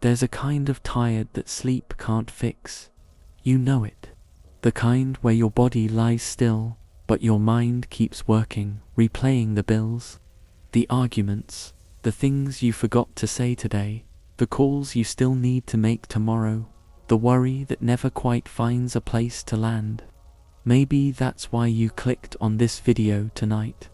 There's a kind of tired that sleep can't fix. You know it. The kind where your body lies still, but your mind keeps working, replaying the bills, the arguments, the things you forgot to say today, the calls you still need to make tomorrow, the worry that never quite finds a place to land. Maybe that's why you clicked on this video tonight.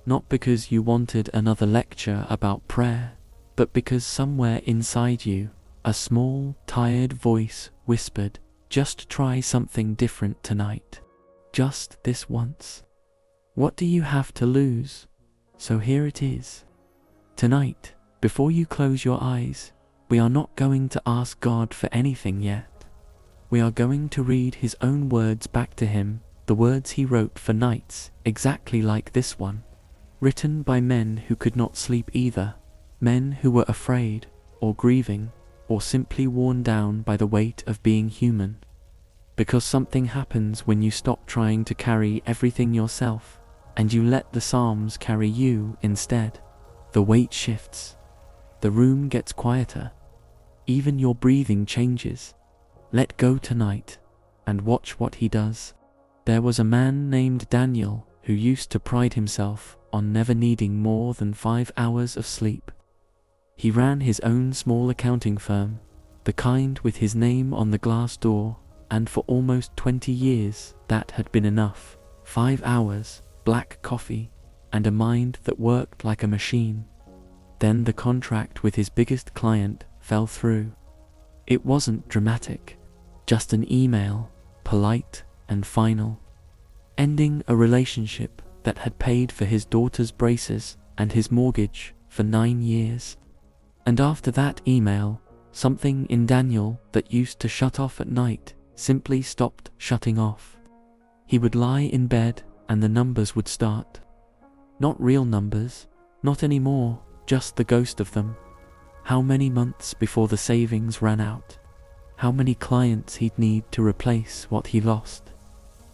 Not because you wanted another lecture about prayer, but because somewhere inside you, a small, tired voice whispered, just try something different tonight. Just this once. What do you have to lose? So here it is. Tonight, before you close your eyes, we are not going to ask God for anything yet. We are going to read His own words back to Him, the words He wrote for nights exactly like this one, written by men who could not sleep either, men who were afraid, or grieving, or simply worn down by the weight of being human. Because something happens when you stop trying to carry everything yourself, and you let the Psalms carry you instead. The weight shifts. The room gets quieter. Even your breathing changes. Let go tonight, and watch what He does. There was a man named Daniel who used to pride himself on never needing more than 5 hours of sleep. He ran his own small accounting firm, the kind with his name on the glass door, and for almost 20 years that had been enough. 5 hours, black coffee, and a mind that worked like a machine. Then the contract with his biggest client fell through. It wasn't dramatic, just an email, polite and final, ending a relationship that had paid for his daughter's braces and his mortgage for 9 years. And after that email, something in Daniel that used to shut off at night simply stopped shutting off. He would lie in bed and the numbers would start. Not real numbers, not anymore, just the ghost of them. How many months before the savings ran out? How many clients he'd need to replace what he lost?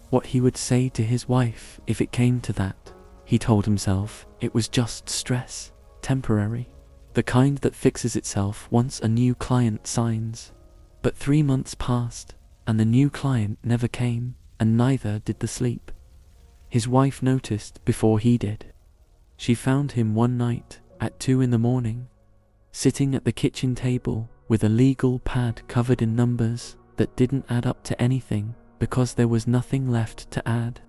What he would say to his wife if it came to that. He told himself it was just stress, temporary, the kind that fixes itself once a new client signs. But 3 months passed, and the new client never came, and neither did the sleep. His wife noticed before he did. She found him one night at 2 in the morning, sitting at the kitchen table with a legal pad covered in numbers that didn't add up to anything because there was nothing left to add.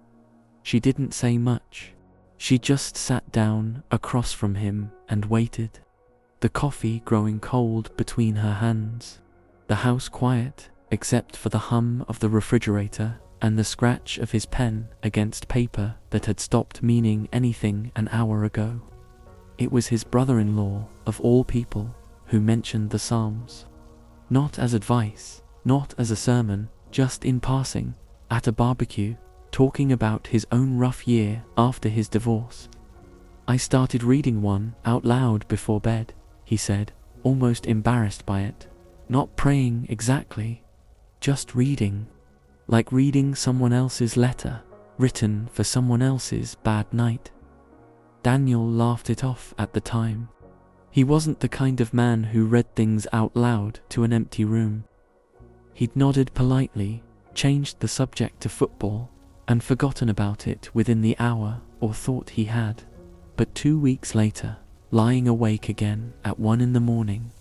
She didn't say much. She just sat down across from him and waited, the coffee growing cold between her hands, the house quiet except for the hum of the refrigerator and the scratch of his pen against paper that had stopped meaning anything an hour ago. It was his brother-in-law, of all people, who mentioned the Psalms. Not as advice, not as a sermon, just in passing, at a barbecue, talking about his own rough year after his divorce. I started reading one out loud before bed, he said, almost embarrassed by it. Not praying exactly, just reading. Like reading someone else's letter, written for someone else's bad night. Daniel laughed it off at the time. He wasn't the kind of man who read things out loud to an empty room. He'd nodded politely, changed the subject to football, and forgotten about it within the hour, or thought he had. But 2 weeks later, lying awake again at 1 in the morning,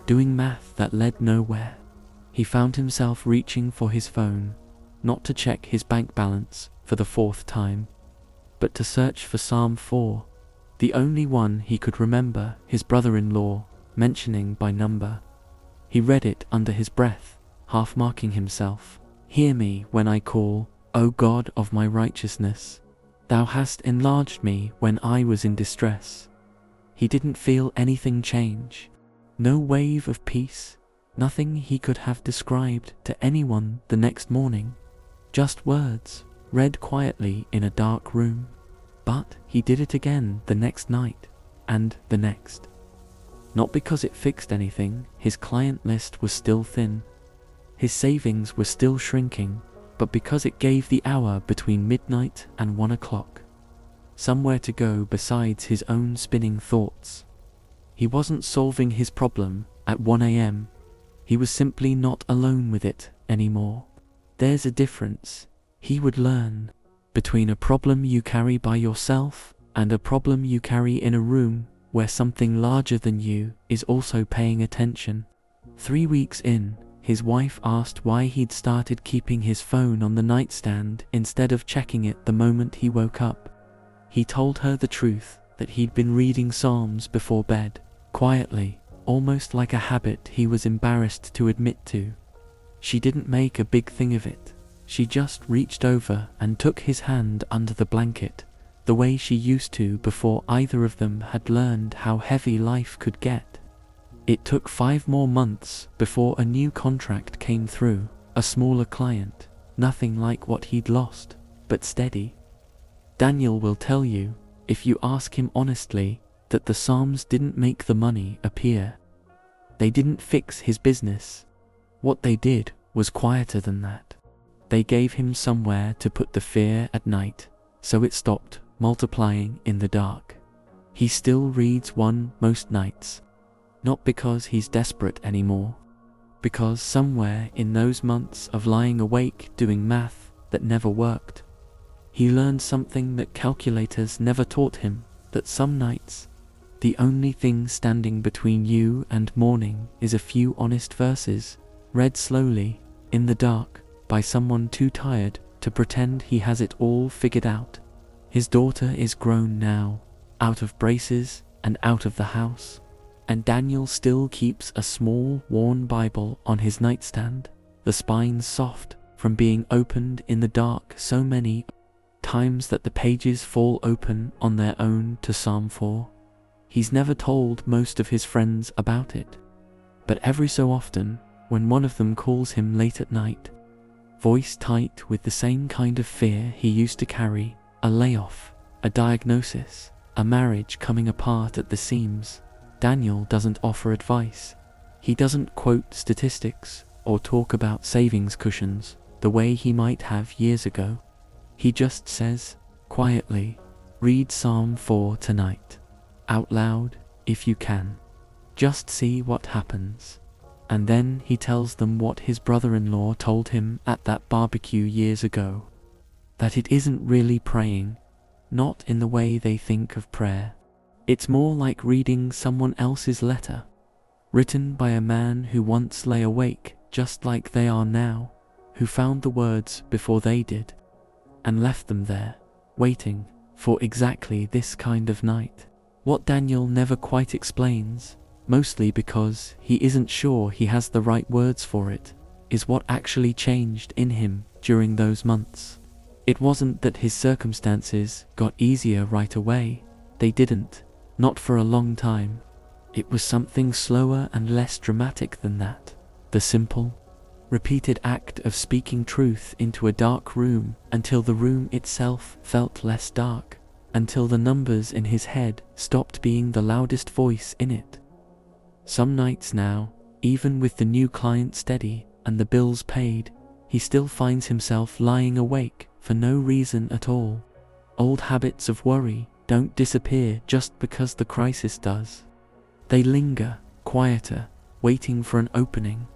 doing math that led nowhere, he found himself reaching for his phone, not to check his bank balance for the 4th time, but to search for Psalm 4, the only one he could remember his brother-in-law mentioning by number. He read it under his breath, half marking himself, "Hear me when I call, O God of my righteousness. Thou hast enlarged me when I was in distress." He didn't feel anything change. No wave of peace, nothing he could have described to anyone the next morning. Just words, read quietly in a dark room. But he did it again the next night, and the next. Not because it fixed anything, his client list was still thin. His savings were still shrinking, but because it gave the hour between midnight and 1 o'clock somewhere to go besides his own spinning thoughts. He wasn't solving his problem, at 1 a.m. He was simply not alone with it anymore. There's a difference, he would learn, between a problem you carry by yourself and a problem you carry in a room where something larger than you is also paying attention. 3 weeks in, his wife asked why he'd started keeping his phone on the nightstand instead of checking it the moment he woke up. He told her the truth, that he'd been reading Psalms before bed, quietly, almost like a habit he was embarrassed to admit to. She didn't make a big thing of it. She just reached over and took his hand under the blanket, the way she used to before either of them had learned how heavy life could get. It took 5 more months before a new contract came through, a smaller client, nothing like what he'd lost, but steady. Daniel will tell you, if you ask him honestly, that the Psalms didn't make the money appear. They didn't fix his business. What they did was quieter than that. They gave him somewhere to put the fear at night, so it stopped multiplying in the dark. He still reads one most nights, not because he's desperate anymore, because somewhere in those months of lying awake doing math that never worked, he learned something that calculators never taught him, that some nights, the only thing standing between you and morning is a few honest verses, read slowly, in the dark, by someone too tired to pretend he has it all figured out. His daughter is grown now, out of braces and out of the house, and Daniel still keeps a small, worn Bible on his nightstand, the spines soft from being opened in the dark so many times that the pages fall open on their own to Psalm 4. He's never told most of his friends about it, but every so often, when one of them calls him late at night, voice tight with the same kind of fear he used to carry, a layoff, a diagnosis, a marriage coming apart at the seams, Daniel doesn't offer advice. He doesn't quote statistics or talk about savings cushions the way he might have years ago. He just says, quietly, read Psalm 4 tonight, out loud, if you can. Just see what happens. And then he tells them what his brother-in-law told him at that barbecue years ago. That it isn't really praying, not in the way they think of prayer. It's more like reading someone else's letter, written by a man who once lay awake just like they are now, who found the words before they did, and left them there, waiting for exactly this kind of night. What Daniel never quite explains, mostly because he isn't sure he has the right words for it, is what actually changed in him during those months. It wasn't that his circumstances got easier right away. They didn't, not for a long time. It was something slower and less dramatic than that. The simple, repeated act of speaking truth into a dark room until the room itself felt less dark, until the numbers in his head stopped being the loudest voice in it. Some nights now, even with the new client steady and the bills paid, he still finds himself lying awake for no reason at all. Old habits of worry don't disappear just because the crisis does. They linger, quieter, waiting for an opening.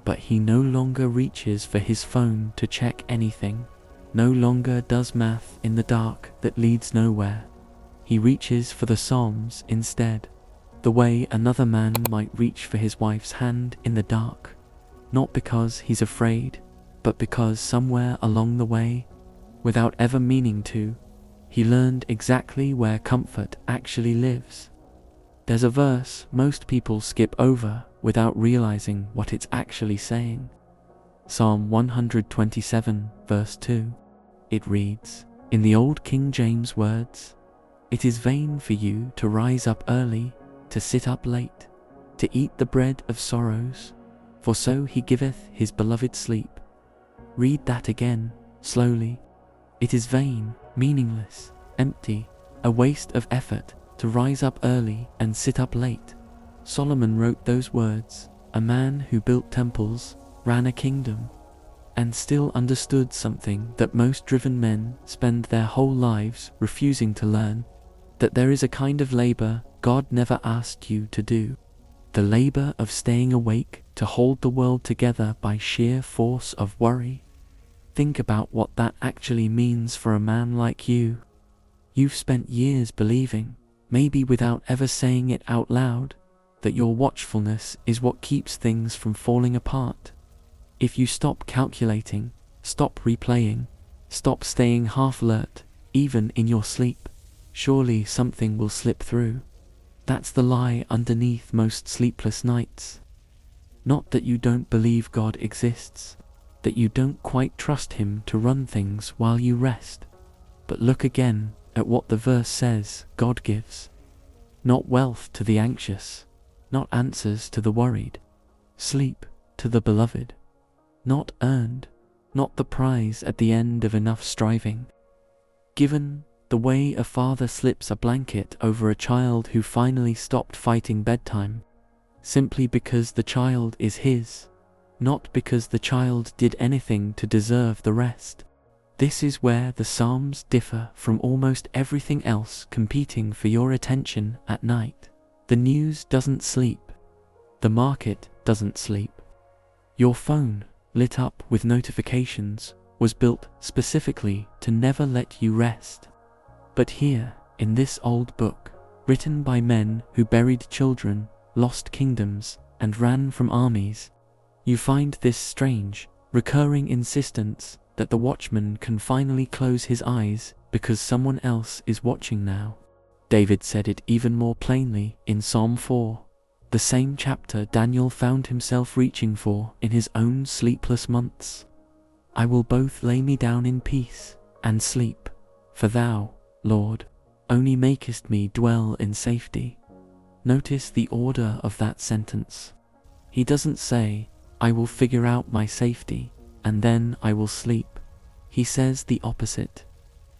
But he no longer reaches for his phone to check anything, no longer does math in the dark that leads nowhere. He reaches for the Psalms instead, the way another man might reach for his wife's hand in the dark, not because he's afraid, but because somewhere along the way, without ever meaning to, he learned exactly where comfort actually lives. There's a verse most people skip over without realizing what it's actually saying. Psalm 127, verse 2. It reads, in the old King James words, "It is vain for you to rise up early, to sit up late, to eat the bread of sorrows, for so he giveth his beloved sleep." Read that again, slowly. It is vain, meaningless, empty, a waste of effort to rise up early and sit up late. Solomon wrote those words, a man who built temples, ran a kingdom, and still understood something that most driven men spend their whole lives refusing to learn, that there is a kind of labor God never asked you to do. the labor of staying awake to hold the world together by sheer force of worry. Think about what that actually means for a man like you. You've spent years believing, maybe without ever saying it out loud, that your watchfulness is what keeps things from falling apart. If you stop calculating, stop replaying, stop staying half alert, even in your sleep, surely something will slip through. That's the lie underneath most sleepless nights. Not that you don't believe God exists, that you don't quite trust Him to run things while you rest. But look again at what the verse says God gives. Not wealth to the anxious, not answers to the worried, sleep to the beloved. Not earned, not the prize at the end of enough striving. Given the way a father slips a blanket over a child who finally stopped fighting bedtime, simply because the child is his, not because the child did anything to deserve the rest. This is where the Psalms differ from almost everything else competing for your attention at night. The news doesn't sleep. The market doesn't sleep. Your phone, lit up with notifications, was built specifically to never let you rest. But here, in this old book, written by men who buried children, lost kingdoms, and ran from armies, you find this strange, recurring insistence that the watchman can finally close his eyes because someone else is watching now. David said it even more plainly in Psalm 4, the same chapter Daniel found himself reaching for in his own sleepless months. I will both lay me down in peace and sleep, for thou, Lord, only makest me dwell in safety. Notice the order of that sentence. He doesn't say, I will figure out my safety, and then I will sleep. He says the opposite.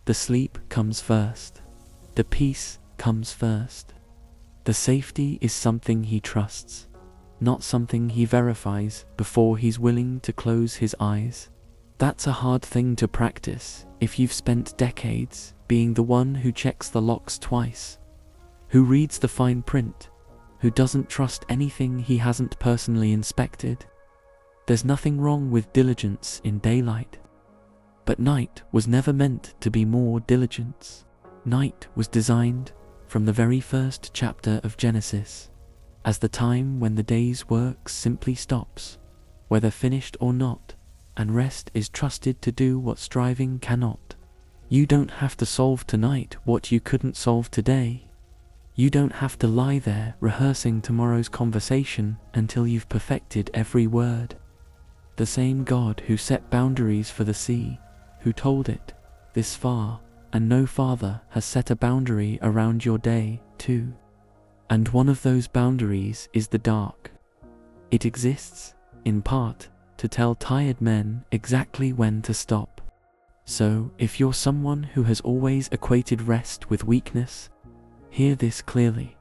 The sleep comes first. The peace comes first. The safety is something he trusts, not something he verifies before he's willing to close his eyes. That's a hard thing to practice if you've spent decades being the one who checks the locks twice, who reads the fine print, who doesn't trust anything he hasn't personally inspected. There's nothing wrong with diligence in daylight, but night was never meant to be more diligence. Night was designed, from the very first chapter of Genesis, as the time when the day's work simply stops, whether finished or not, and rest is trusted to do what striving cannot. You don't have to solve tonight what you couldn't solve today. You don't have to lie there rehearsing tomorrow's conversation until you've perfected every word. The same God who set boundaries for the sea, who told it, this far and no farther, has set a boundary around your day too. And one of those boundaries is the dark. It exists, in part, to tell tired men exactly when to stop. So, if you're someone who has always equated rest with weakness, hear this clearly.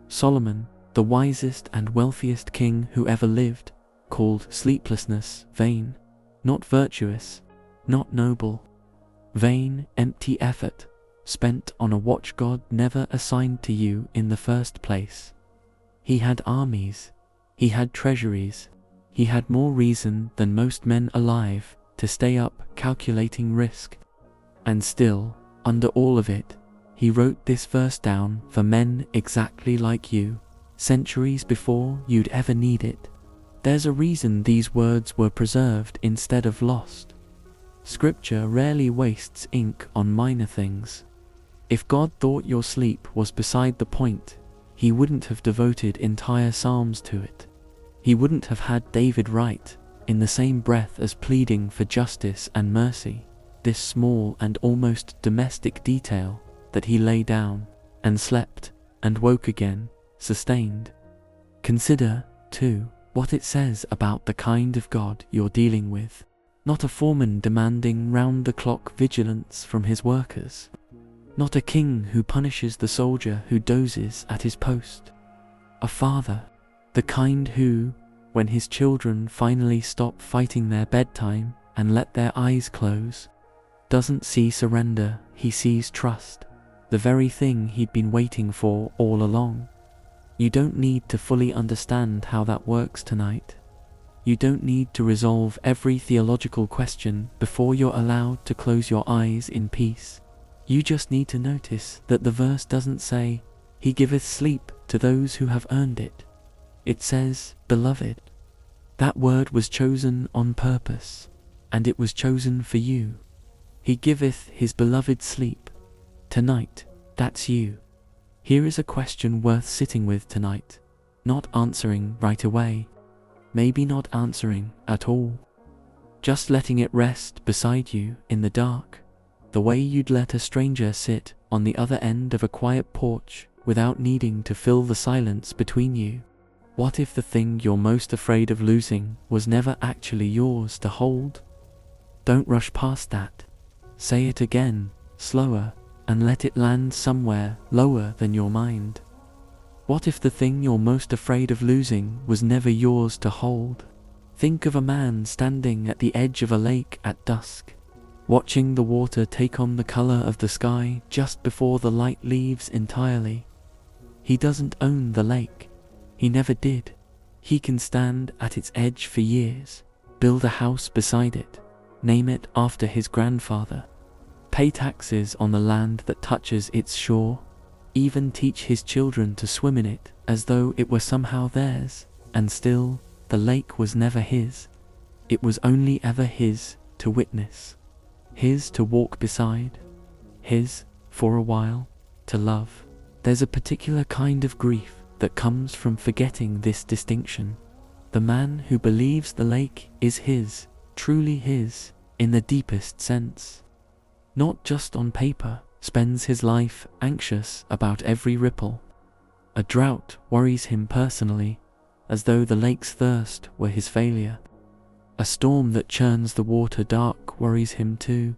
Solomon, the wisest and wealthiest king who ever lived, called sleeplessness vain, not virtuous, not noble. Vain, empty effort, spent on a watch God never assigned to you in the first place. He had armies, he had treasuries, he had more reason than most men alive to stay up calculating risk. And still, under all of it, he wrote this verse down for men exactly like you, centuries before you'd ever need it. There's a reason these words were preserved instead of lost. Scripture rarely wastes ink on minor things. If God thought your sleep was beside the point, he wouldn't have devoted entire psalms to it. He wouldn't have had David write, in the same breath as pleading for justice and mercy, this small and almost domestic detail, that he lay down, and slept, and woke again, sustained. Consider, too, what it says about the kind of God you're dealing with. Not a foreman demanding round-the-clock vigilance from his workers. Not a king who punishes the soldier who dozes at his post. A father, the kind who, when his children finally stop fighting their bedtime and let their eyes close, doesn't see surrender, he sees trust, the very thing he'd been waiting for all along. You don't need to fully understand how that works tonight. You don't need to resolve every theological question before you're allowed to close your eyes in peace. You just need to notice that the verse doesn't say, "He giveth sleep to those who have earned it." It says, "Beloved." That word was chosen on purpose, and it was chosen for you. He giveth his beloved sleep. Tonight, that's you. Here is a question worth sitting with tonight, not answering right away, maybe not answering at all. Just letting it rest beside you in the dark, the way you'd let a stranger sit on the other end of a quiet porch without needing to fill the silence between you. What if the thing you're most afraid of losing was never actually yours to hold? Don't rush past that. Say it again, slower, and let it land somewhere lower than your mind. What if the thing you're most afraid of losing was never yours to hold? Think of a man standing at the edge of a lake at dusk, watching the water take on the color of the sky just before the light leaves entirely. He doesn't own the lake. He never did. He can stand at its edge for years, build a house beside it, name it after his grandfather, pay taxes on the land that touches its shore, even teach his children to swim in it as though it were somehow theirs, and still, the lake was never his. It was only ever his to witness, his to walk beside, his, for a while, to love. There's a particular kind of grief that comes from forgetting this distinction. The man who believes the lake is his, truly his, in the deepest sense, not just on paper, spends his life anxious about every ripple. A drought worries him personally, as though the lake's thirst were his failure. A storm that churns the water dark worries him too,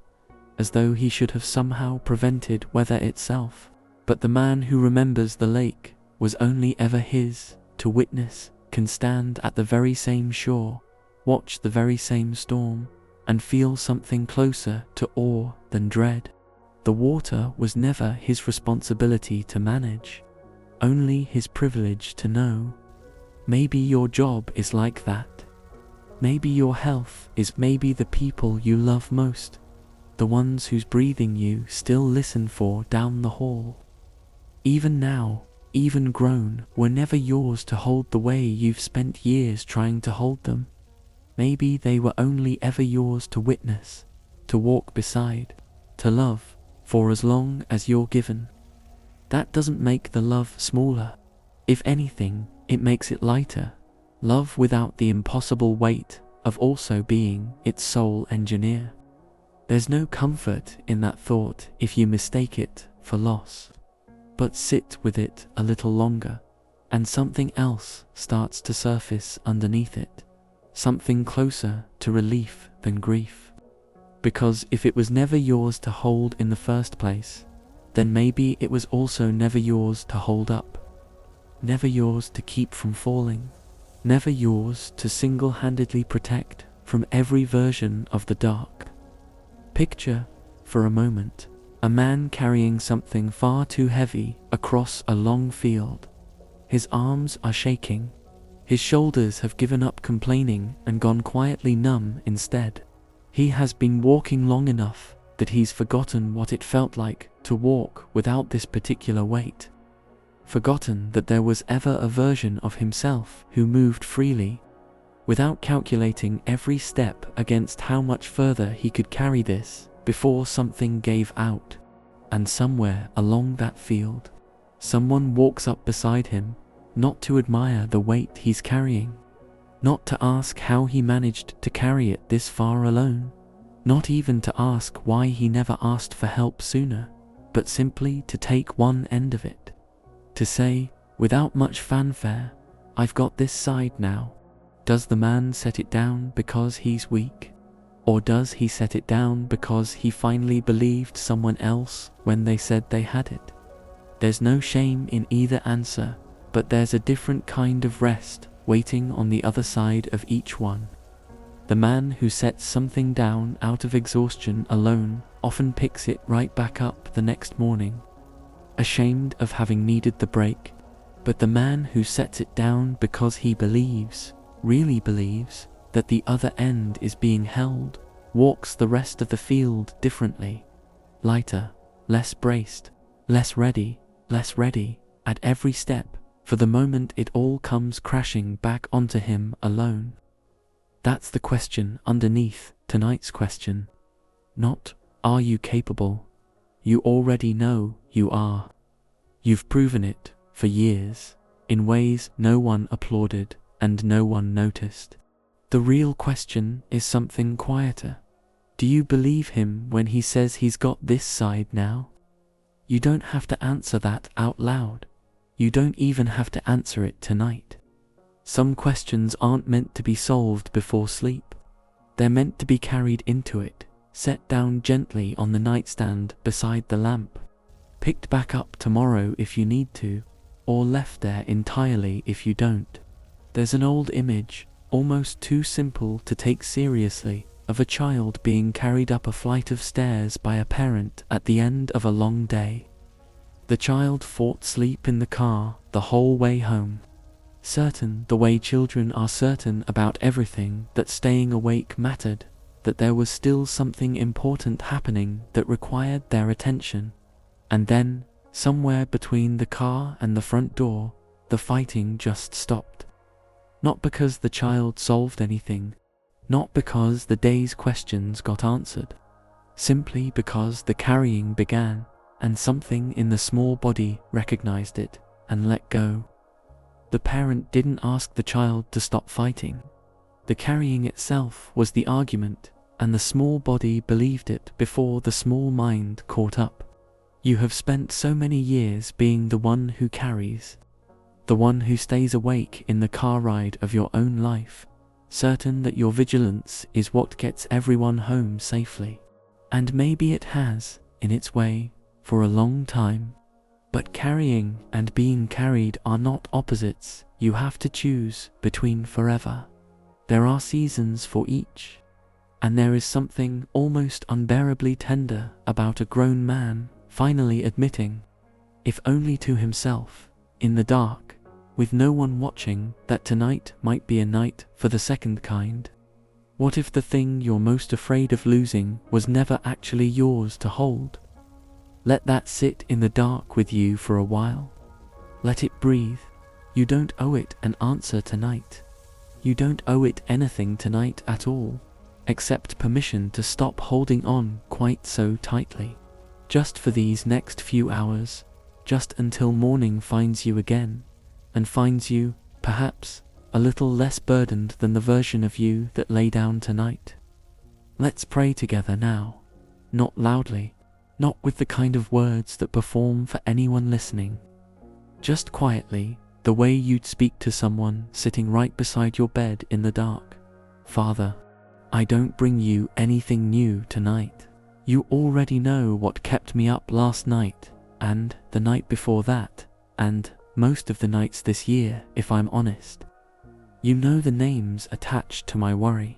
as though he should have somehow prevented weather itself. But the man who remembers the lake was only ever his to witness, can stand at the very same shore, watch the very same storm, and feel something closer to awe than dread. The water was never his responsibility to manage, only his privilege to know. Maybe your job is like that. Maybe your health is, maybe the people you love most, the ones whose breathing you still listen for down the hall. Even now, even grown, were never yours to hold the way you've spent years trying to hold them. Maybe they were only ever yours to witness, to walk beside, to love, for as long as you're given. That doesn't make the love smaller. If anything, it makes it lighter. Love without the impossible weight of also being its sole engineer. There's no comfort in that thought if you mistake it for loss. But sit with it a little longer, and something else starts to surface underneath it. Something closer to relief than grief. Because if it was never yours to hold in the first place, then maybe it was also never yours to hold up. Never yours to keep from falling. Never yours to single-handedly protect from every version of the dark. Picture, for a moment, a man carrying something far too heavy across a long field. His arms are shaking. His shoulders have given up complaining and gone quietly numb instead. He has been walking long enough that he's forgotten what it felt like to walk without this particular weight. Forgotten that there was ever a version of himself who moved freely, without calculating every step against how much further he could carry this before something gave out. And somewhere along that field, someone walks up beside him, not to admire the weight he's carrying, not to ask how he managed to carry it this far alone, not even to ask why he never asked for help sooner, but simply to take one end of it. To say, without much fanfare, "I've got this side now." Does the man set it down because he's weak? Or does he set it down because he finally believed someone else when they said they had it? There's no shame in either answer, but there's a different kind of rest waiting on the other side of each one. The man who sets something down out of exhaustion alone often picks it right back up the next morning, ashamed of having needed the break, But the man who sets it down because he believes, really believes, that the other end is being held, walks the rest of the field differently, lighter, less braced, less ready at every step, for the moment it all comes crashing back onto him alone. That's the question underneath tonight's question. Not, are you capable? You already know you are. You've proven it for years, in ways no one applauded and no one noticed. The real question is something quieter. Do you believe him when he says he's got this side now? You don't have to answer that out loud. You don't even have to answer it tonight. Some questions aren't meant to be solved before sleep. They're meant to be carried into it, set down gently on the nightstand beside the lamp, picked back up tomorrow if you need to, or left there entirely if you don't. There's an old image, almost too simple to take seriously, of a child being carried up a flight of stairs by a parent at the end of a long day. The child fought sleep in the car the whole way home, certain the way children are certain about everything that staying awake mattered, that there was still something important happening that required their attention. And then, somewhere between the car and the front door, the fighting just stopped. Not because the child solved anything, not because the day's questions got answered, simply because the carrying began, and something in the small body recognized it and let go. The parent didn't ask the child to stop fighting. The carrying itself was the argument, and the small body believed it before the small mind caught up. You have spent so many years being the one who carries, the one who stays awake in the car ride of your own life, certain that your vigilance is what gets everyone home safely. And maybe it has, in its way, for a long time. But carrying and being carried are not opposites you have to choose between forever. There are seasons for each. And there is something almost unbearably tender about a grown man finally admitting, if only to himself, in the dark, with no one watching, that tonight might be a night for the second kind. What if the thing you're most afraid of losing was never actually yours to hold? Let that sit in the dark with you for a while. Let it breathe. You don't owe it an answer tonight. You don't owe it anything tonight at all, except permission to stop holding on quite so tightly. Just for these next few hours, just until morning finds you again, and finds you, perhaps, a little less burdened than the version of you that lay down tonight. Let's pray together now, not loudly, not with the kind of words that perform for anyone listening. Just quietly, the way you'd speak to someone sitting right beside your bed in the dark. Father, I don't bring you anything new tonight. You already know what kept me up last night, and the night before that, and most of the nights this year, if I'm honest. You know the names attached to my worry.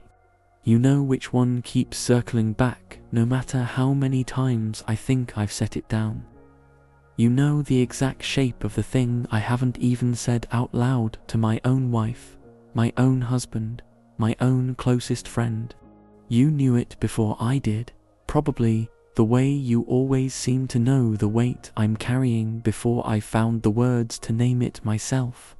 You know which one keeps circling back, no matter how many times I think I've set it down. You know the exact shape of the thing I haven't even said out loud to my own wife, my own husband, my own closest friend. You knew it before I did, probably the way you always seem to know the weight I'm carrying before I found the words to name it myself.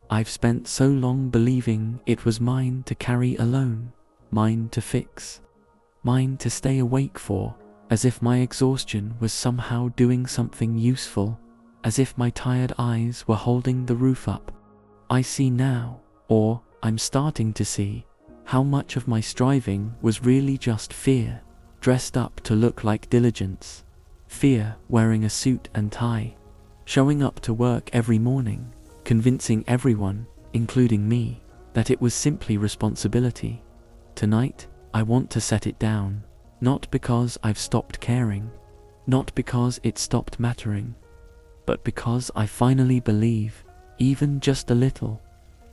I've spent so long believing it was mine to carry alone, mine to fix, mine to stay awake for, as if my exhaustion was somehow doing something useful, as if my tired eyes were holding the roof up. I see now, or I'm starting to see, how much of my striving was really just fear, dressed up to look like diligence. Fear wearing a suit and tie, showing up to work every morning, convincing everyone, including me, that it was simply responsibility. Tonight, I want to set it down, not because I've stopped caring, not because it stopped mattering, but because I finally believe, even just a little,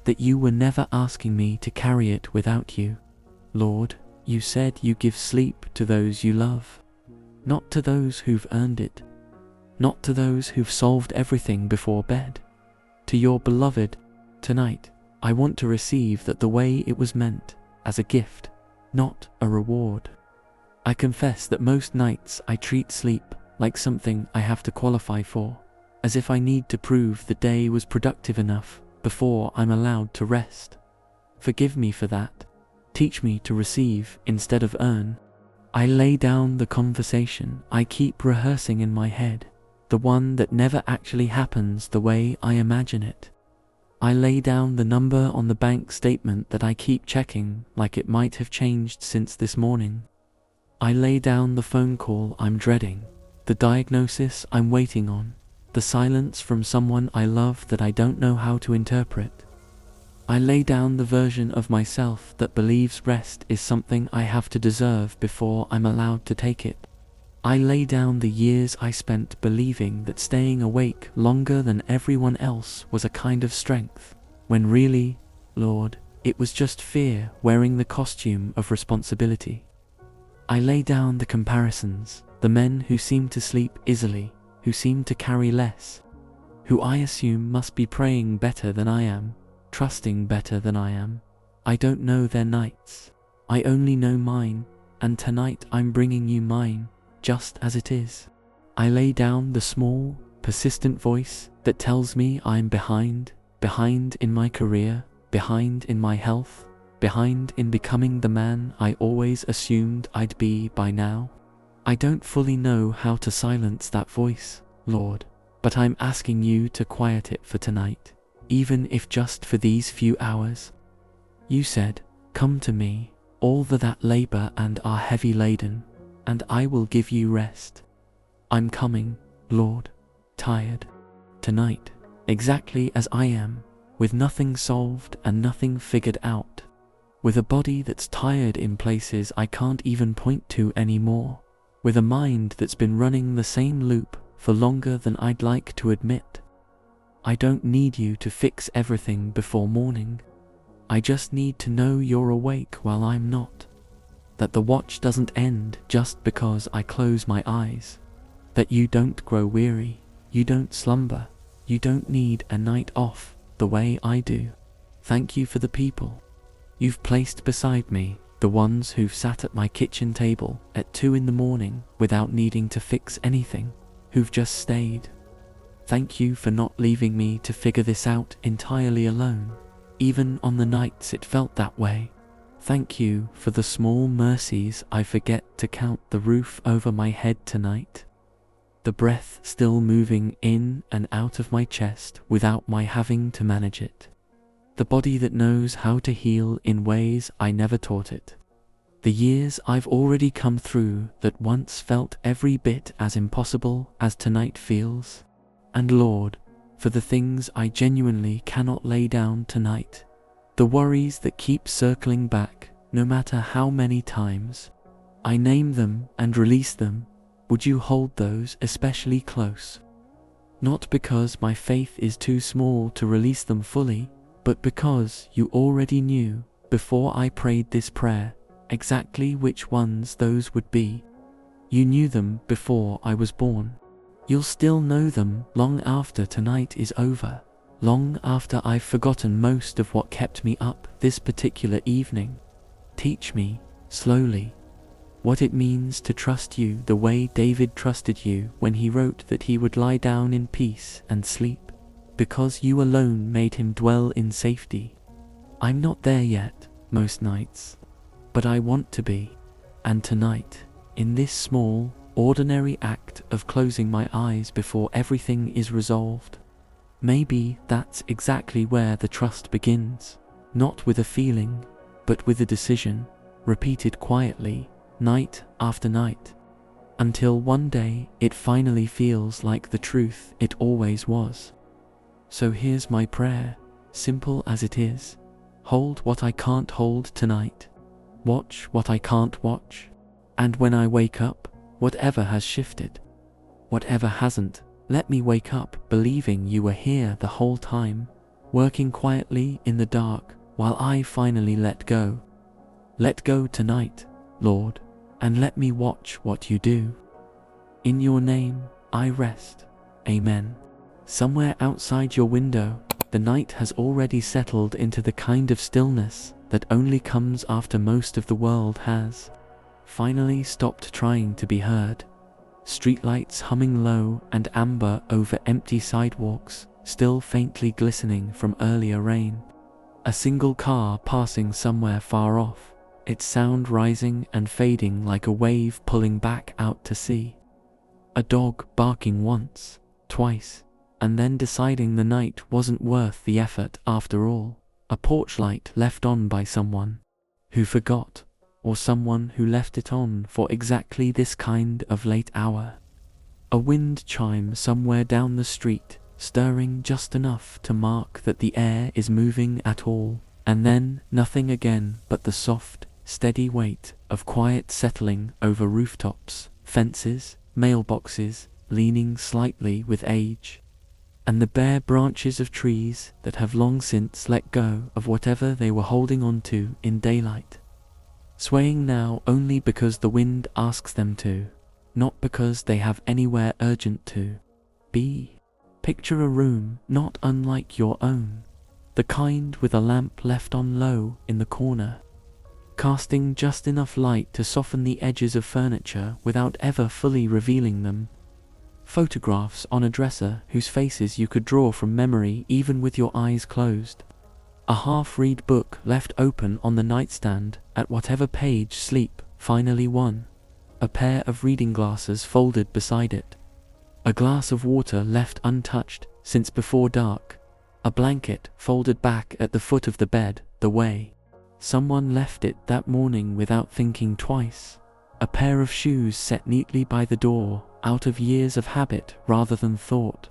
that you were never asking me to carry it without you. Lord, you said you give sleep to those you love, not to those who've earned it, not to those who've solved everything before bed, To your beloved, tonight, I want to receive that the way it was meant, as a gift, not a reward. I confess that most nights I treat sleep like something I have to qualify for, as if I need to prove the day was productive enough before I'm allowed to rest. Forgive me for that. Teach me to receive instead of earn. I lay down the conversation I keep rehearsing in my head, the one that never actually happens the way I imagine it. I lay down the number on the bank statement that I keep checking like it might have changed since this morning. I lay down the phone call I'm dreading, the diagnosis I'm waiting on, the silence from someone I love that I don't know how to interpret. I lay down the version of myself that believes rest is something I have to deserve before I'm allowed to take it. I lay down the years I spent believing that staying awake longer than everyone else was a kind of strength, when really, Lord, it was just fear wearing the costume of responsibility. I lay down the comparisons, the men who seem to sleep easily, who seem to carry less, who I assume must be praying better than I am, trusting better than I am. I don't know their nights. I only know mine, and tonight I'm bringing you mine, just as it is. I lay down the small, persistent voice that tells me I'm behind in my career, behind in my health, behind in becoming the man I always assumed I'd be by now. I don't fully know how to silence that voice, Lord, but I'm asking you to quiet it for tonight, even if just for these few hours. You said, "Come to me, all that labor and are heavy laden, and I will give you rest." I'm coming, Lord, tired, tonight, exactly as I am, with nothing solved and nothing figured out, with a body that's tired in places I can't even point to anymore, with a mind that's been running the same loop for longer than I'd like to admit. I don't need you to fix everything before morning. I just need to know you're awake while I'm not, that the watch doesn't end just because I close my eyes, that you don't grow weary, you don't slumber, you don't need a night off the way I do. Thank you for the people you've placed beside me, the ones who've sat at my kitchen table at 2 in the morning without needing to fix anything, who've just stayed. Thank you for not leaving me to figure this out entirely alone, even on the nights it felt that way. Thank you for the small mercies I forget to count, the roof over my head tonight, the breath still moving in and out of my chest without my having to manage it, the body that knows how to heal in ways I never taught it, the years I've already come through that once felt every bit as impossible as tonight feels, and Lord, for the things I genuinely cannot lay down tonight, the worries that keep circling back no matter how many times I name them and release them. Would you hold those especially close? Not because my faith is too small to release them fully, but because you already knew, before I prayed this prayer, exactly which ones those would be. You knew them before I was born. You'll still know them long after tonight is over, long after I've forgotten most of what kept me up this particular evening. Teach me, slowly, what it means to trust you the way David trusted you when he wrote that he would lie down in peace and sleep, because you alone made him dwell in safety. I'm not there yet, most nights, but I want to be, and tonight, in this small, ordinary act of closing my eyes before everything is resolved, maybe that's exactly where the trust begins, not with a feeling, but with a decision, repeated quietly, night after night, until one day it finally feels like the truth it always was. So here's my prayer, simple as it is. Hold what I can't hold tonight. Watch what I can't watch. And when I wake up, whatever has shifted, whatever hasn't, let me wake up believing you were here the whole time, working quietly in the dark while I finally let go. Let go tonight, Lord, and let me watch what you do. In your name, I rest. Amen. Somewhere outside your window, The night has already settled into the kind of stillness that only comes after most of the world has finally stopped trying to be heard. Streetlights humming low and amber over empty sidewalks, still faintly glistening from earlier rain. A single car passing somewhere far off, its sound rising and fading like a wave pulling back out to sea. A dog barking once, twice, and then deciding the night wasn't worth the effort after all. A porch light left on by someone who forgot, or someone who left it on for exactly this kind of late hour. A wind chime somewhere down the street, stirring just enough to mark that the air is moving at all, and then nothing again but the soft, steady weight of quiet settling over rooftops, fences, mailboxes, leaning slightly with age, and the bare branches of trees that have long since let go of whatever they were holding on to in daylight, swaying now only because the wind asks them to, not because they have anywhere urgent to be. Picture a room not unlike your own, the kind with a lamp left on low in the corner, casting just enough light to soften the edges of furniture without ever fully revealing them. Photographs on a dresser whose faces you could draw from memory even with your eyes closed. A half-read book left open on the nightstand at whatever page sleep finally won. A pair of reading glasses folded beside it. A glass of water left untouched since before dark. A blanket folded back at the foot of the bed, the way someone left it that morning without thinking twice. A pair of shoes set neatly by the door, out of years of habit rather than thought.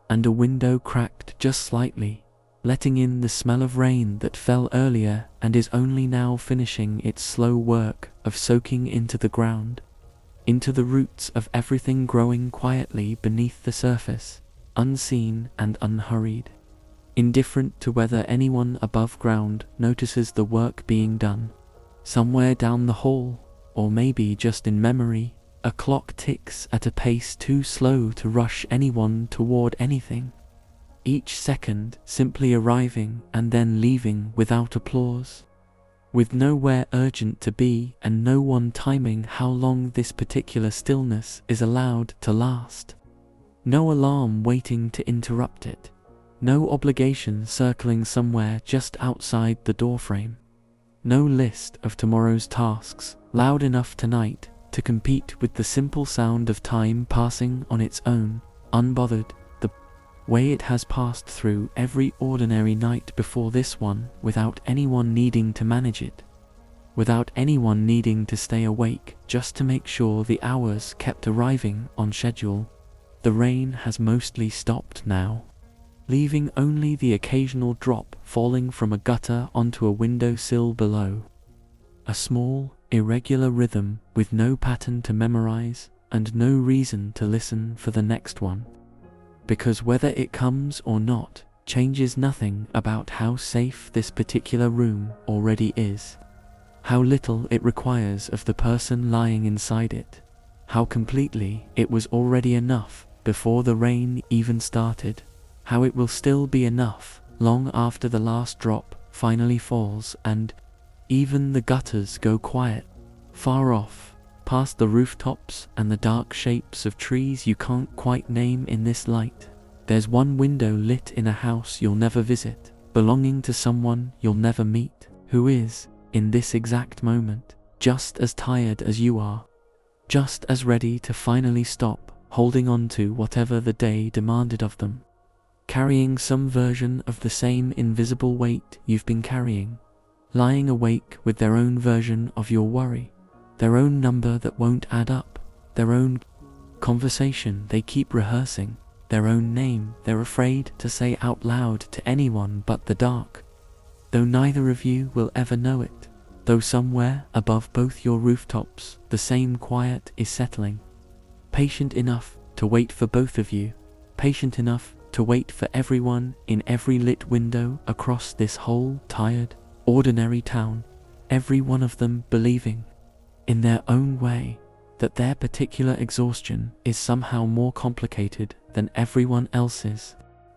And a window cracked just slightly, letting in the smell of rain that fell earlier and is only now finishing its slow work of soaking into the ground, into the roots of everything growing quietly beneath the surface, unseen and unhurried, indifferent to whether anyone above ground notices the work being done. Somewhere down the hall, or maybe just in memory, a clock ticks at a pace too slow to rush anyone toward anything, each second simply arriving and then leaving without applause, with nowhere urgent to be and no one timing how long this particular stillness is allowed to last. No alarm waiting to interrupt it, no obligation circling somewhere just outside the doorframe, no list of tomorrow's tasks loud enough tonight to compete with the simple sound of time passing on its own, unbothered, the way it has passed through every ordinary night before this one without anyone needing to manage it, without anyone needing to stay awake just to make sure the hours kept arriving on schedule. The rain has mostly stopped now, leaving only the occasional drop falling from a gutter onto a windowsill below. A small, irregular rhythm with no pattern to memorize and no reason to listen for the next one, because whether it comes or not changes nothing about how safe this particular room already is, how little it requires of the person lying inside it, how completely it was already enough before the rain even started, how it will still be enough long after the last drop finally falls and even the gutters go quiet. Far off, past the rooftops and the dark shapes of trees you can't quite name in this light, there's one window lit in a house you'll never visit, belonging to someone you'll never meet, who is, in this exact moment, just as tired as you are, just as ready to finally stop holding on to whatever the day demanded of them, carrying some version of the same invisible weight you've been carrying, lying awake with their own version of your worry, their own number that won't add up, their own conversation they keep rehearsing, their own name they're afraid to say out loud to anyone but the dark, though neither of you will ever know it, though somewhere above both your rooftops the same quiet is settling, patient enough to wait for both of you, patient enough to wait for everyone in every lit window across this whole tired, ordinary town, every one of them believing, in their own way, that their particular exhaustion is somehow more complicated than everyone else's,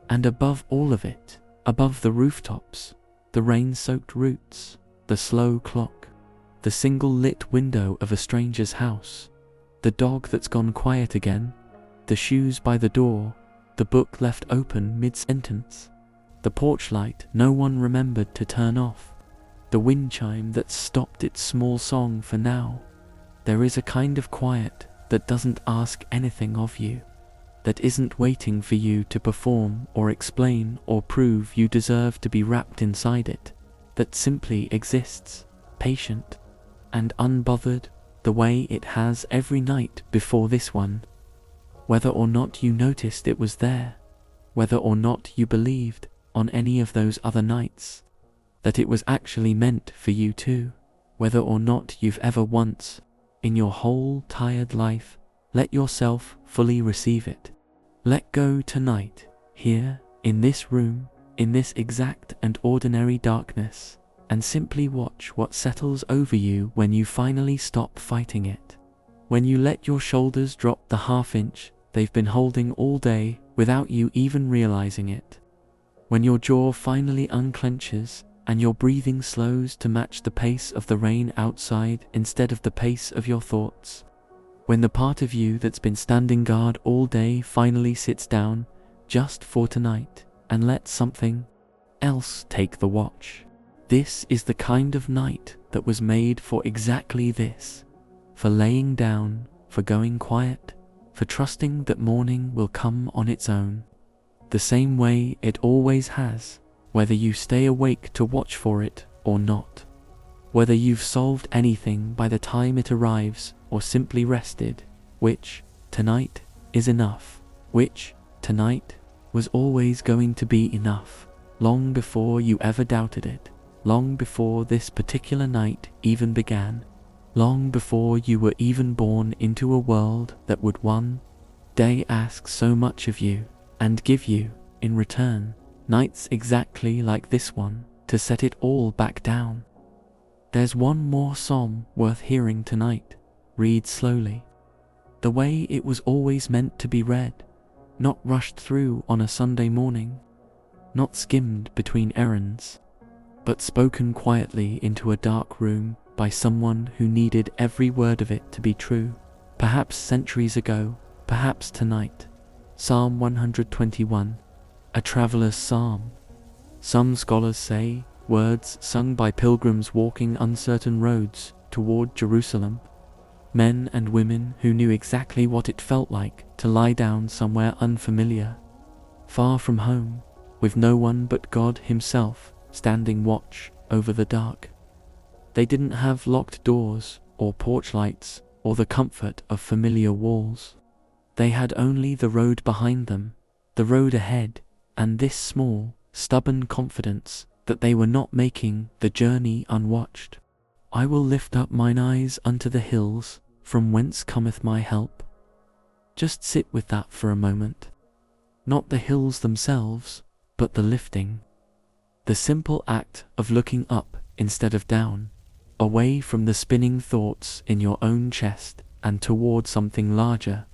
and above all of it, Above the rooftops, the rain-soaked roots, the slow clock, the single lit window of a stranger's house, the dog that's gone quiet again, the shoes by the door, the book left open mid-sentence, the porch light no one remembered to turn off, the wind chime that stopped its small song for now. There is a kind of quiet that doesn't ask anything of you, that isn't waiting for you to perform or explain or prove you deserve to be wrapped inside it, that simply exists, patient and unbothered, the way it has every night before this one. Whether or not you noticed it was there, whether or not you believed on any of those other nights that it was actually meant for you too, whether or not you've ever once, in your whole tired life, let yourself fully receive it. Let go tonight, here, in this room, in this exact and ordinary darkness, and simply watch what settles over you when you finally stop fighting it. When you let your shoulders drop the half-inch they've been holding all day without you even realizing it. When your jaw finally unclenches and your breathing slows to match the pace of the rain outside instead of the pace of your thoughts. When the part of you that's been standing guard all day finally sits down just for tonight and lets something else take the watch. This is the kind of night that was made for exactly this, for laying down, for going quiet, for trusting that morning will come on its own, the same way it always has, whether you stay awake to watch for it or not, whether you've solved anything by the time it arrives or simply rested, which, tonight, is enough, which, tonight, was always going to be enough, long before you ever doubted it, long before this particular night even began, long before you were even born into a world that would one day ask so much of you and give you, in return, nights exactly like this one to set it all back down. There's one more psalm worth hearing tonight. Read slowly, the way it was always meant to be read, not rushed through on a Sunday morning, not skimmed between errands, but spoken quietly into a dark room by someone who needed every word of it to be true, perhaps centuries ago, perhaps tonight. Psalm 121, a traveler's psalm. Some scholars say, words sung by pilgrims walking uncertain roads toward Jerusalem, men and women who knew exactly what it felt like to lie down somewhere unfamiliar, far from home, with no one but God Himself standing watch over the dark. They didn't have locked doors or porch lights or the comfort of familiar walls. They had only the road behind them, the road ahead, and this small, stubborn confidence that they were not making the journey unwatched. I will lift up mine eyes unto the hills, from whence cometh my help. Just sit with that for a moment. Not the hills themselves, but the lifting. The simple act of looking up instead of down, away from the spinning thoughts in your own chest and toward something larger,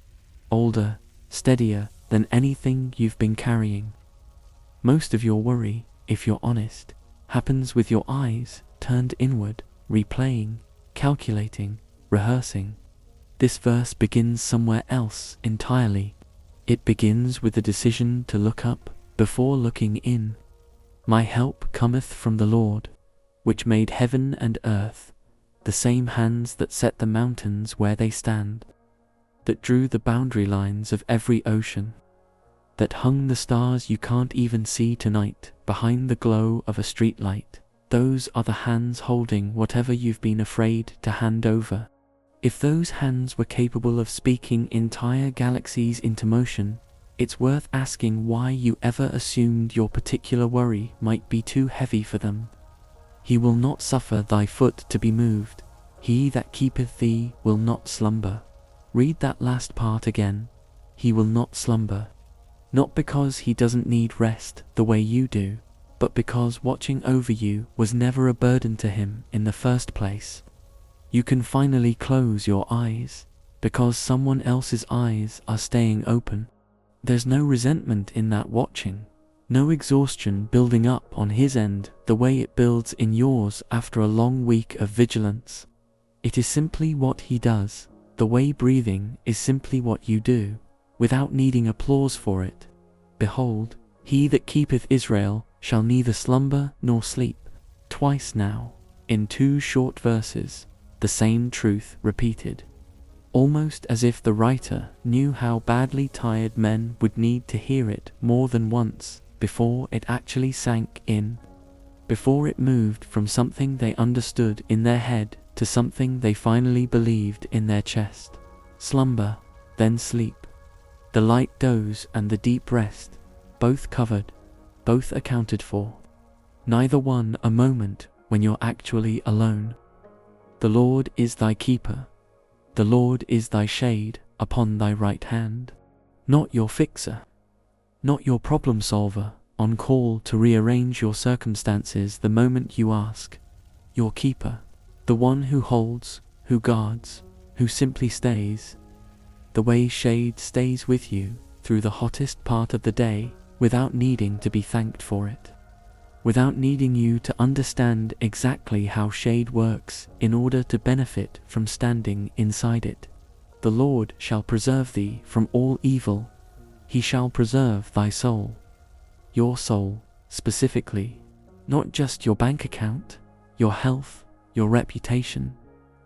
older, steadier than anything you've been carrying. Most of your worry, if you're honest, happens with your eyes turned inward, replaying, calculating, rehearsing. This verse begins somewhere else entirely. It begins with the decision to look up before looking in. My help cometh from the Lord, which made heaven and earth, the same hands that set the mountains where they stand, that drew the boundary lines of every ocean, that hung the stars you can't even see tonight behind the glow of a street light. Those are the hands holding whatever you've been afraid to hand over. If those hands were capable of speaking entire galaxies into motion, it's worth asking why you ever assumed your particular worry might be too heavy for them. He will not suffer thy foot to be moved. He that keepeth thee will not slumber. Read that last part again. He will not slumber. Not because he doesn't need rest the way you do, but because watching over you was never a burden to him in the first place. You can finally close your eyes because someone else's eyes are staying open. There's no resentment in that watching. No exhaustion building up on his end the way it builds in yours after a long week of vigilance. It is simply what he does. The way breathing is simply what you do, without needing applause for it. Behold, he that keepeth Israel shall neither slumber nor sleep. Twice now, in 2 short verses, the same truth repeated. Almost as if the writer knew how badly tired men would need to hear it more than once before it actually sank in, before it moved from something they understood in their head to something they finally believed in their chest. Slumber, then sleep. The light doze and the deep rest, both covered, both accounted for. Neither one a moment when you're actually alone. The Lord is thy keeper. The Lord is thy shade upon thy right hand. Not your fixer. Not your problem solver, on call to rearrange your circumstances the moment you ask. Your keeper. The one who holds, who guards, who simply stays. The way shade stays with you through the hottest part of the day without needing to be thanked for it. Without needing you to understand exactly how shade works in order to benefit from standing inside it. The Lord shall preserve thee from all evil. He shall preserve thy soul. Your soul, specifically, not just your bank account, your health, your reputation,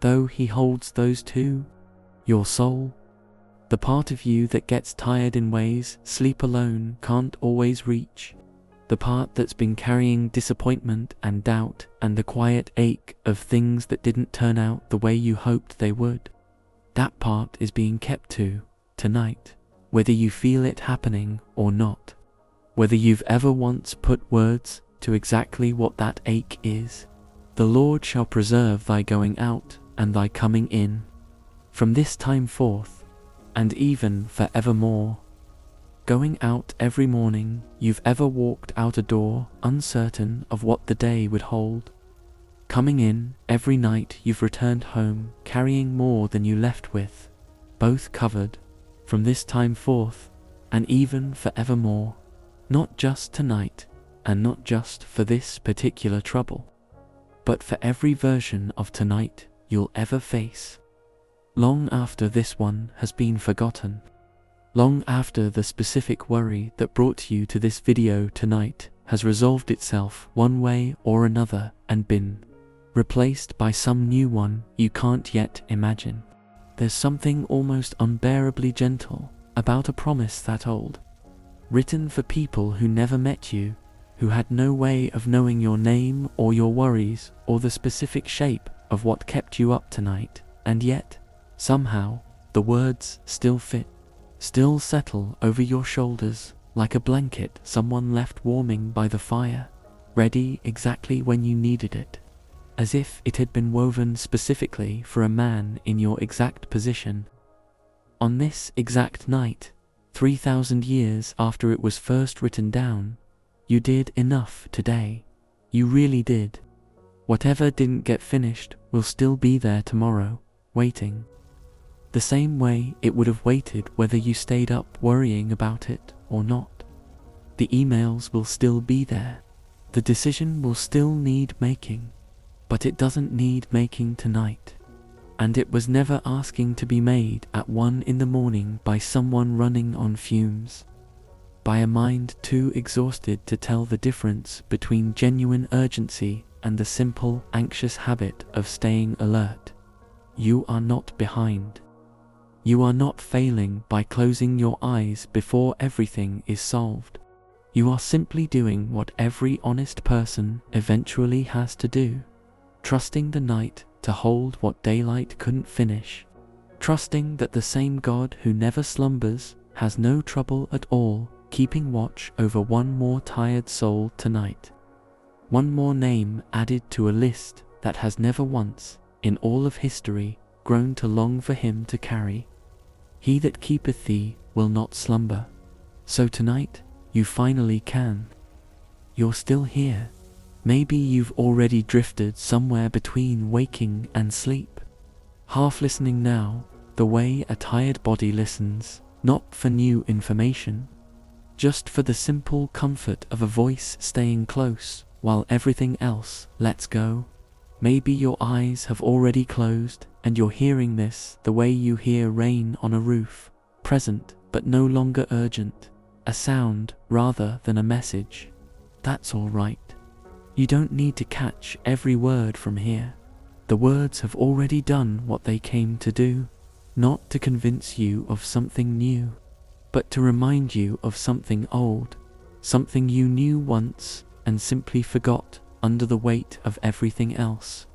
though he holds those too. Your soul, the part of you that gets tired in ways sleep alone can't always reach. The part that's been carrying disappointment and doubt and the quiet ache of things that didn't turn out the way you hoped they would. That part is being kept to, tonight, whether you feel it happening or not. Whether you've ever once put words to exactly what that ache is. The Lord shall preserve thy going out and thy coming in, from this time forth, and even for evermore. Going out every morning you've ever walked out a door uncertain of what the day would hold. Coming in every night you've returned home carrying more than you left with, both covered, from this time forth, and even for evermore. Not just tonight, and not just for this particular trouble, but for every version of tonight you'll ever face. Long after this one has been forgotten. Long after the specific worry that brought you to this video tonight has resolved itself one way or another and been replaced by some new one you can't yet imagine. There's something almost unbearably gentle about a promise that old, written for people who never met you, who had no way of knowing your name or your worries or the specific shape of what kept you up tonight, and yet, somehow, the words still fit, still settle over your shoulders like a blanket someone left warming by the fire, ready exactly when you needed it, as if it had been woven specifically for a man in your exact position. On this exact night, 3,000 years after it was first written down, you did enough today. You really did. Whatever didn't get finished will still be there tomorrow, waiting. The same way it would have waited whether you stayed up worrying about it or not. The emails will still be there. The decision will still need making, but it doesn't need making tonight. And it was never asking to be made at 1 in the morning by someone running on fumes, by a mind too exhausted to tell the difference between genuine urgency and the simple, anxious habit of staying alert. You are not behind. You are not failing by closing your eyes before everything is solved. You are simply doing what every honest person eventually has to do, trusting the night to hold what daylight couldn't finish, trusting that the same God who never slumbers has no trouble at all keeping watch over one more tired soul tonight. One more name added to a list that has never once, in all of history, grown to long for him to carry. He that keepeth thee will not slumber. So tonight, you finally can. You're still here. Maybe you've already drifted somewhere between waking and sleep, half listening now, the way a tired body listens, not for new information, just for the simple comfort of a voice staying close while everything else lets go. Maybe your eyes have already closed and you're hearing this the way you hear rain on a roof, present but no longer urgent, a sound rather than a message. That's all right. You don't need to catch every word from here. The words have already done what they came to do, not to convince you of something new, but to remind you of something old, something you knew once and simply forgot under the weight of everything else.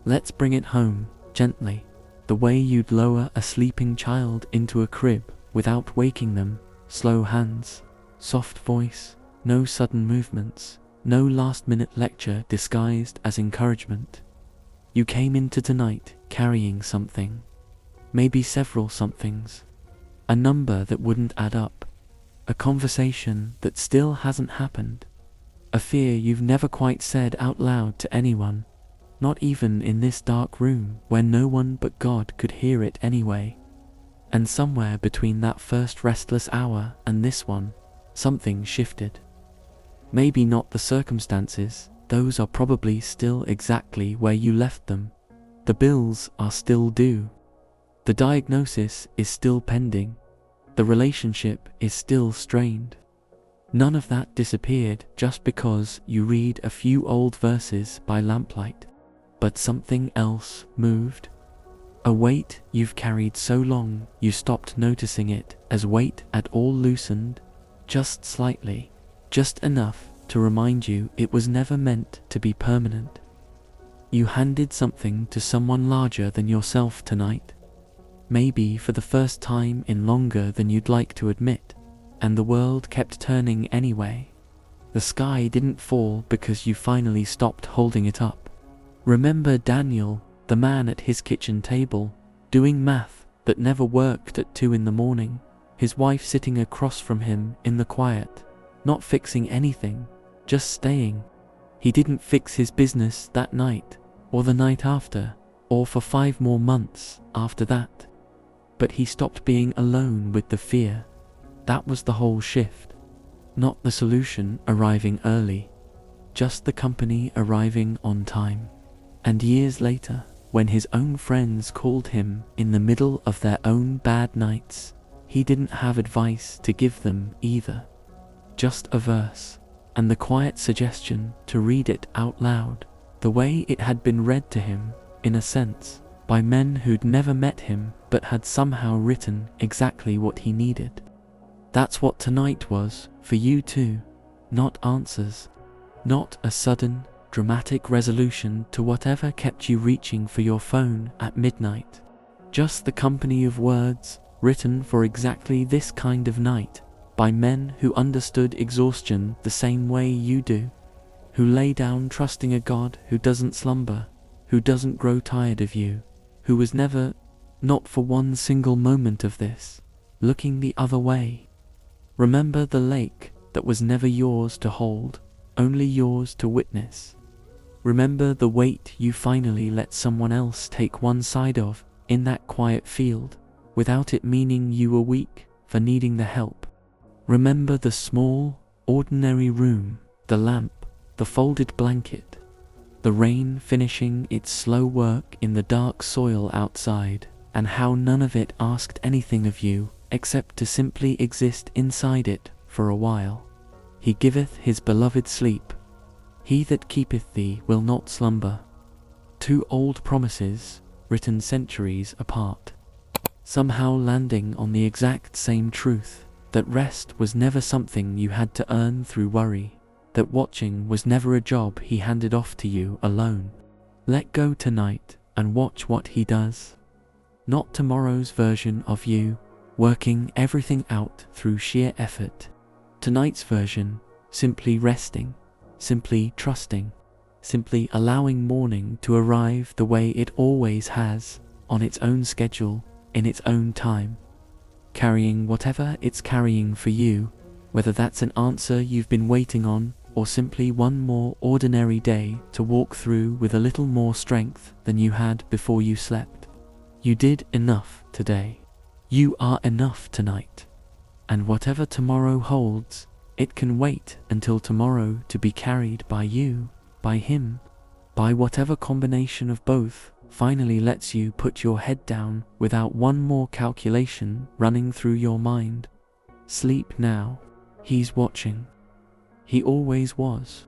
Let's bring it home, gently, the way you'd lower a sleeping child into a crib without waking them. Slow hands, soft voice, no sudden movements, no last-minute lecture disguised as encouragement. You came into tonight carrying something, maybe several somethings, a number that wouldn't add up, a conversation that still hasn't happened, a fear you've never quite said out loud to anyone, not even in this dark room where no one but God could hear it anyway. And somewhere between that first restless hour and this one, something shifted. Maybe not the circumstances, those are probably still exactly where you left them. The bills are still due. The diagnosis is still pending. The relationship is still strained. None of that disappeared just because you read a few old verses by lamplight. But something else moved. A weight you've carried so long you stopped noticing it as weight at all loosened, just slightly, just enough to remind you it was never meant to be permanent. You handed something to someone larger than yourself tonight, maybe for the first time in longer than you'd like to admit, and the world kept turning anyway. The sky didn't fall because you finally stopped holding it up. Remember Daniel, the man at his kitchen table, doing math that never worked at 2 in the morning, his wife sitting across from him in the quiet, not fixing anything, just staying. He didn't fix his business that night, or the night after, or for 5 more months after that. But he stopped being alone with the fear. That was the whole shift. Not the solution arriving early, just the company arriving on time. And years later, when his own friends called him in the middle of their own bad nights, he didn't have advice to give them either. Just a verse, and the quiet suggestion to read it out loud, the way it had been read to him, in a sense, by men who'd never met him but had somehow written exactly what he needed. That's what tonight was for you too. Not answers, not a sudden, dramatic resolution to whatever kept you reaching for your phone at midnight. Just the company of words written for exactly this kind of night by men who understood exhaustion the same way you do, who lay down trusting a God who doesn't slumber, who doesn't grow tired of you, who was never, not for one single moment of this, looking the other way. Remember the lake that was never yours to hold, only yours to witness. Remember the weight you finally let someone else take one side of in that quiet field, without it meaning you were weak for needing the help. Remember the small, ordinary room, the lamp, the folded blanket, the rain finishing its slow work in the dark soil outside, and how none of it asked anything of you except to simply exist inside it for a while. He giveth his beloved sleep. He that keepeth thee will not slumber. 2 old promises, written centuries apart, somehow landing on the exact same truth, that rest was never something you had to earn through worry, that watching was never a job he handed off to you alone. Let go tonight and watch what he does. Not tomorrow's version of you, working everything out through sheer effort. Tonight's version, simply resting, simply trusting, simply allowing morning to arrive the way it always has, on its own schedule, in its own time, carrying whatever it's carrying for you, whether that's an answer you've been waiting on, or simply one more ordinary day to walk through with a little more strength than you had before you slept. You did enough today. You are enough tonight. And whatever tomorrow holds, It can wait until tomorrow to be carried by you, by him, by whatever combination of both finally lets you put your head down without one more calculation running through your mind. Sleep now. He's watching. He always was.